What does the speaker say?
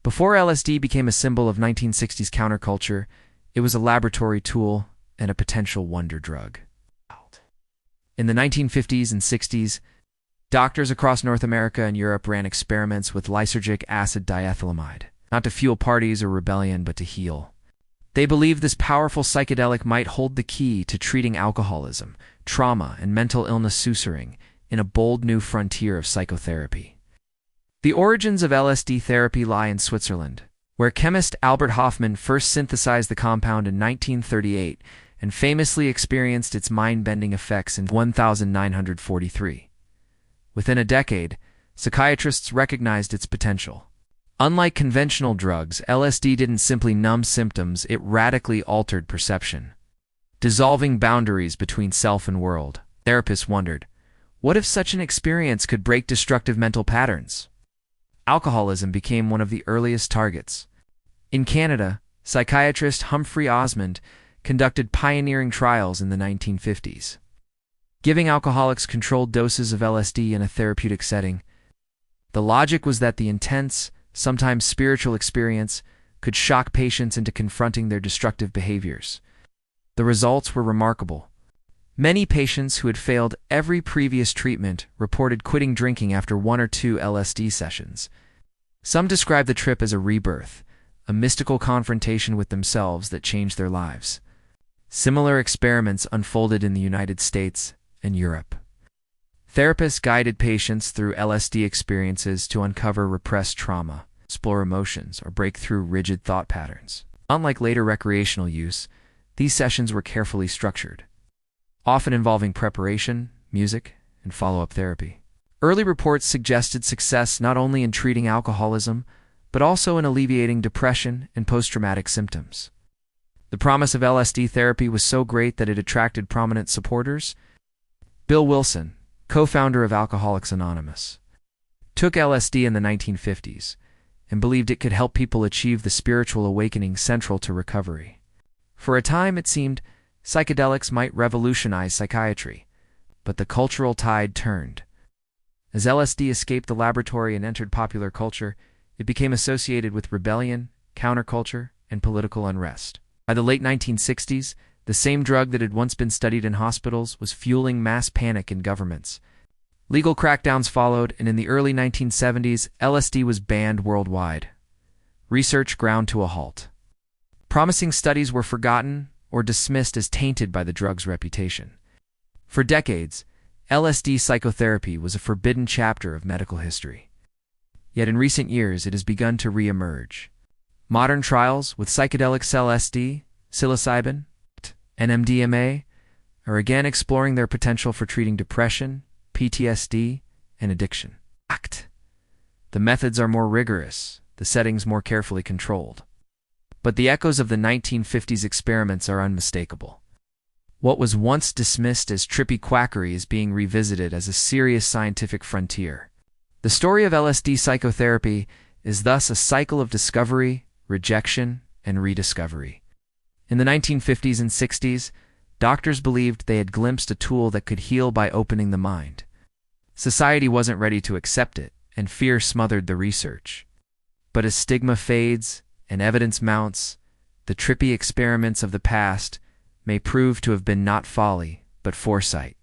Before LSD became a symbol of 1960s counterculture, it was a laboratory tool and a potential wonder drug. In the 1950s and 60s, doctors across North America and Europe ran experiments with lysergic acid diethylamide, not to fuel parties or rebellion, but to heal. They believed this powerful psychedelic might hold the key to treating alcoholism, trauma, and mental illness suturing in a bold new frontier of psychotherapy. The origins of LSD therapy lie in Switzerland, where chemist Albert Hofmann first synthesized the compound in 1938 and famously experienced its mind-bending effects in 1943. Within a decade, psychiatrists recognized its potential. Unlike conventional drugs, LSD didn't simply numb symptoms, it radically altered perception. Dissolving boundaries between self and world, therapists wondered, what if such an experience could break destructive mental patterns? Alcoholism became one of the earliest targets. In Canada, psychiatrist Humphrey Osmond conducted pioneering trials in the 1950s. Giving alcoholics controlled doses of LSD in a therapeutic setting, the logic was that the intense, sometimes spiritual experience could shock patients into confronting their destructive behaviors. The results were remarkable. Many patients who had failed every previous treatment reported quitting drinking after 1 or 2 LSD sessions. Some described the trip as a rebirth, a mystical confrontation with themselves that changed their lives. Similar experiments unfolded in the United States and Europe. Therapists guided patients through LSD experiences to uncover repressed trauma, explore emotions, or break through rigid thought patterns. Unlike later recreational use, these sessions were carefully structured, often involving preparation, music, and follow-up therapy. Early reports suggested success not only in treating alcoholism, but also in alleviating depression and post-traumatic symptoms. The promise of LSD therapy was so great that it attracted prominent supporters. Bill Wilson, co-founder of Alcoholics Anonymous, took LSD in the 1950s and believed it could help people achieve the spiritual awakening central to recovery. For a time, it seemed psychedelics might revolutionize psychiatry, but the cultural tide turned. As LSD escaped the laboratory and entered popular culture, it became associated with rebellion, counterculture, and political unrest. By the late 1960s, the same drug that had once been studied in hospitals was fueling mass panic in governments. Legal crackdowns followed, and in the early 1970s, LSD was banned worldwide. Research ground to a halt. Promising studies were forgotten or dismissed as tainted by the drug's reputation. For decades, LSD psychotherapy was a forbidden chapter of medical history. Yet in recent years, it has begun to re-emerge. Modern trials with psychedelics LSD, psilocybin, and MDMA are again exploring their potential for treating depression, PTSD, and addiction. The methods are more rigorous, the settings more carefully controlled. But the echoes of the 1950s experiments are unmistakable. What was once dismissed as trippy quackery is being revisited as a serious scientific frontier. The story of LSD psychotherapy is thus a cycle of discovery, rejection, and rediscovery. In the 1950s and 60s, doctors believed they had glimpsed a tool that could heal by opening the mind. Society wasn't ready to accept it, and fear smothered the research. But as stigma fades and evidence mounts, the trippy experiments of the past may prove to have been not folly, but foresight.